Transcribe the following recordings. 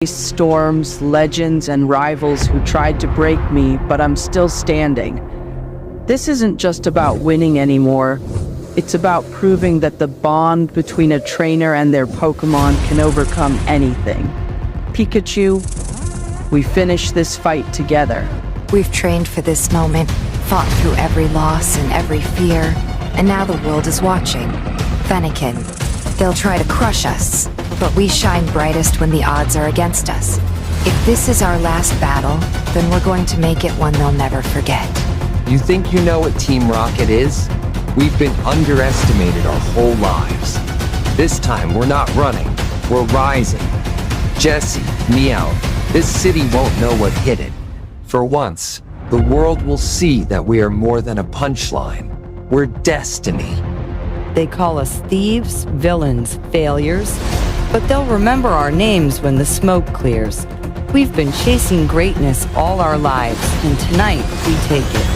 Storms, legends, and rivals who tried to break me, but I'm still standing. This isn't just about winning anymore. It's about proving that the bond between a trainer and their Pokemon can overcome anything. Pikachu, we finished this fight together. We've trained for this moment, fought through every loss and every fear, and now the world is watching. Fennekin, they'll try to crush us, but we shine brightest when the odds are against us. If this is our last battle, then we're going to make it one they'll never forget. You think you know what Team Rocket is? We've been underestimated our whole lives. This time we're not running, we're rising. Jessie, Meow, this city won't know what hit it. For once, the world will see that we are more than a punchline. We're destiny. They call us thieves, villains, failures, but they'll remember our names when the smoke clears. We've been chasing greatness all our lives, and tonight we take it.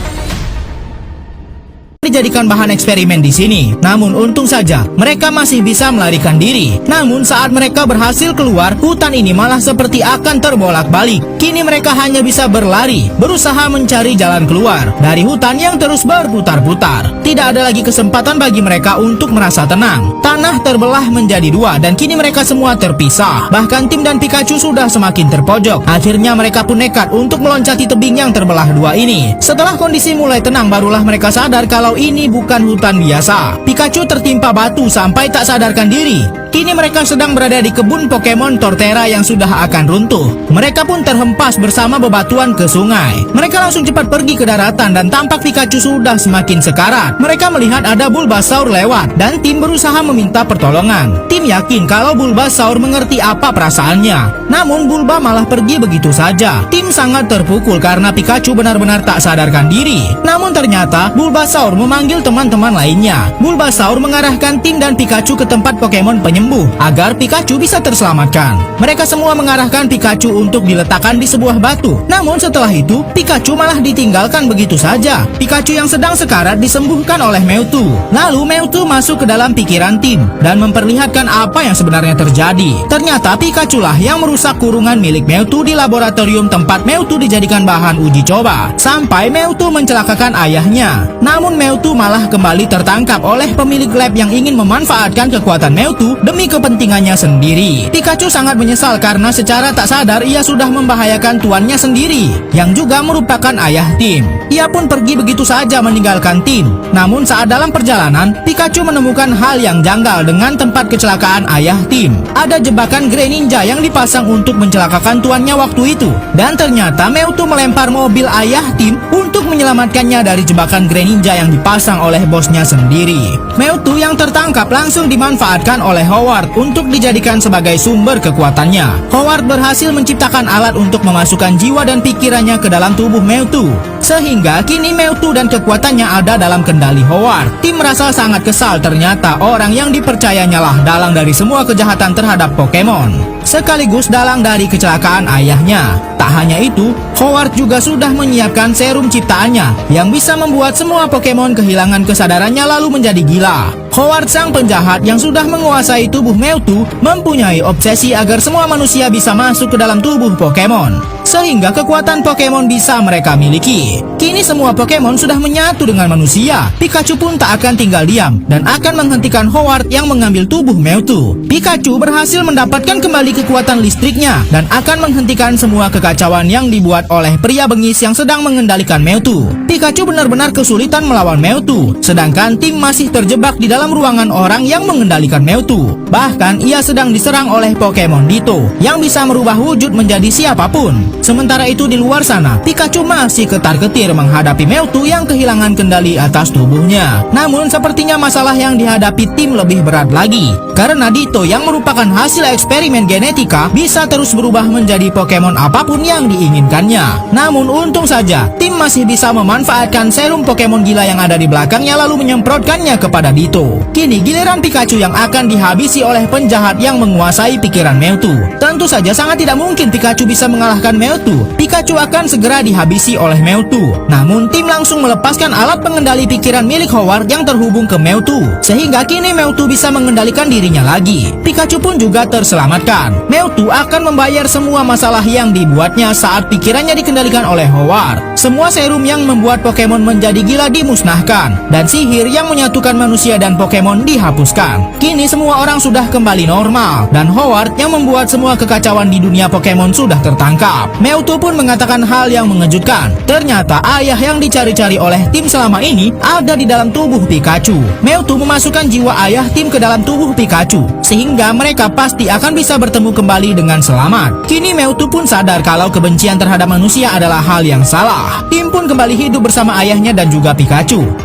Dijadikan bahan eksperimen di sini. Namun untung saja mereka masih bisa melarikan diri. Namun saat mereka berhasil keluar, hutan ini malah seperti akan terbolak-balik. Kini mereka hanya bisa berlari, berusaha mencari jalan keluar dari hutan yang terus berputar-putar. Tidak ada lagi kesempatan bagi mereka untuk merasa tenang. Tanah terbelah menjadi dua dan kini mereka semua terpisah. Bahkan Tim dan Pikachu sudah semakin terpojok. Akhirnya mereka pun nekat untuk meloncati tebing yang terbelah dua ini. Setelah kondisi mulai tenang, barulah mereka sadar kalau ini bukan hutan biasa. Pikachu tertimpa batu sampai tak sadarkan diri. Kini mereka sedang berada di kebun Pokemon Torterra yang sudah akan runtuh. Mereka pun terhempas bersama bebatuan ke sungai. Mereka langsung cepat pergi ke daratan dan tampak Pikachu sudah semakin sekarat. Mereka melihat ada Bulbasaur lewat dan Tim berusaha meminta pertolongan. Tim yakin kalau Bulbasaur mengerti apa perasaannya. Namun Bulba malah pergi begitu saja. Tim sangat terpukul karena Pikachu benar-benar tak sadarkan diri. Namun ternyata Bulbasaur memanggil teman-teman lainnya. Bulbasaur mengarahkan Tim dan Pikachu ke tempat Pokemon penyembuh agar Pikachu bisa terselamatkan. Mereka semua mengarahkan Pikachu untuk diletakkan di sebuah batu. Namun setelah itu Pikachu malah ditinggalkan begitu saja. Pikachu yang sedang sekarat disembuhkan oleh Mewtwo. Lalu Mewtwo masuk ke dalam pikiran Tim dan memperlihatkan apa yang sebenarnya terjadi. Ternyata Pikachu lah yang merusak kurungan milik Mewtwo di laboratorium tempat Mewtwo dijadikan bahan uji coba, sampai Mewtwo mencelakakan ayahnya. Namun Mewtwo malah kembali tertangkap oleh pemilik lab yang ingin memanfaatkan kekuatan Mewtwo demi kepentingannya sendiri. Pikachu sangat menyesal karena secara tak sadar ia sudah membahayakan tuannya sendiri, yang juga merupakan ayah Tim. Ia pun pergi begitu saja meninggalkan Tim. Namun saat dalam perjalanan, Pikachu menemukan hal yang janggal dengan tempat kecelakaan ayah Tim. Ada jebakan Greninja yang dipasang untuk mencelakakan tuannya waktu itu. Dan ternyata Mewtwo melempar mobil ayah Tim untuk menyelamatkannya dari jebakan Greninja yang dipasang oleh bosnya sendiri. Mewtwo yang tertangkap langsung dimanfaatkan oleh Howard untuk dijadikan sebagai sumber kekuatannya. Howard berhasil menciptakan alat untuk memasukkan jiwa dan pikirannya ke dalam tubuh Mewtwo, sehingga kini Mewtwo dan kekuatannya ada dalam kendali Howard. Tim merasa sangat kesal, ternyata orang yang dipercayanya lah dalang dari semua kejahatan terhadap Pokemon, sekaligus dalang dari kecelakaan ayahnya. Tak hanya itu, Howard juga sudah menyiapkan serum ciptaannya yang bisa membuat semua Pokemon kehilangan kesadarannya lalu menjadi gila. Howard, sang penjahat yang sudah menguasai tubuh Mewtwo, mempunyai obsesi agar semua manusia bisa masuk ke dalam tubuh Pokemon, sehingga kekuatan Pokemon bisa mereka miliki. Kini semua Pokemon sudah menyatu dengan manusia. Pikachu pun tak akan tinggal diam dan akan menghentikan Howard yang mengambil tubuh Mewtwo. Pikachu berhasil mendapatkan kembali kekuatan listriknya dan akan menghentikan semua kekacauan yang dibuat oleh pria bengis yang sedang mengendalikan Mewtwo. Pikachu benar-benar kesulitan melawan Mewtwo, sedangkan Tim masih terjebak di dalam ruangan orang yang mengendalikan Mewtwo. Bahkan ia sedang diserang oleh Pokemon Ditto yang bisa merubah wujud menjadi siapapun. Sementara itu di luar sana, Pikachu masih ketar-ketir menghadapi Mewtwo yang kehilangan kendali atas tubuhnya. Namun sepertinya masalah yang dihadapi Tim lebih berat lagi, karena Ditto yang merupakan hasil eksperimen genetika bisa terus berubah menjadi Pokemon apapun yang diinginkannya. Namun untung saja Tim masih bisa memanfaatkan serum Pokemon gila yang ada di belakangnya lalu menyemprotkannya kepada Ditto. Mewtwo. Kini giliran Pikachu yang akan dihabisi oleh penjahat yang menguasai pikiran Mewtwo. Tentu saja sangat tidak mungkin Pikachu bisa mengalahkan Mewtwo. Pikachu akan segera dihabisi oleh Mewtwo. Namun tim langsung melepaskan alat pengendali pikiran milik Howard yang terhubung ke Mewtwo, sehingga kini Mewtwo bisa mengendalikan dirinya lagi. Pikachu pun juga terselamatkan. Mewtwo akan membayar semua masalah yang dibuatnya saat pikirannya dikendalikan oleh Howard. Semua serum yang membuat Pokemon menjadi gila dimusnahkan, dan sihir yang menyatukan manusia dan Pokemon dihapuskan. Kini semua orang sudah kembali normal, dan Howard yang membuat semua kekacauan di dunia Pokemon sudah tertangkap. Mewtwo pun mengatakan hal yang mengejutkan. Ternyata ayah yang dicari-cari oleh tim selama ini ada di dalam tubuh Pikachu. Mewtwo memasukkan jiwa ayah tim ke dalam tubuh Pikachu, sehingga mereka pasti akan bisa bertemu kembali dengan selamat. Kini Mewtwo pun sadar kalau kebencian terhadap manusia adalah hal yang salah. Tim pun kembali hidup bersama ayahnya dan juga Pikachu.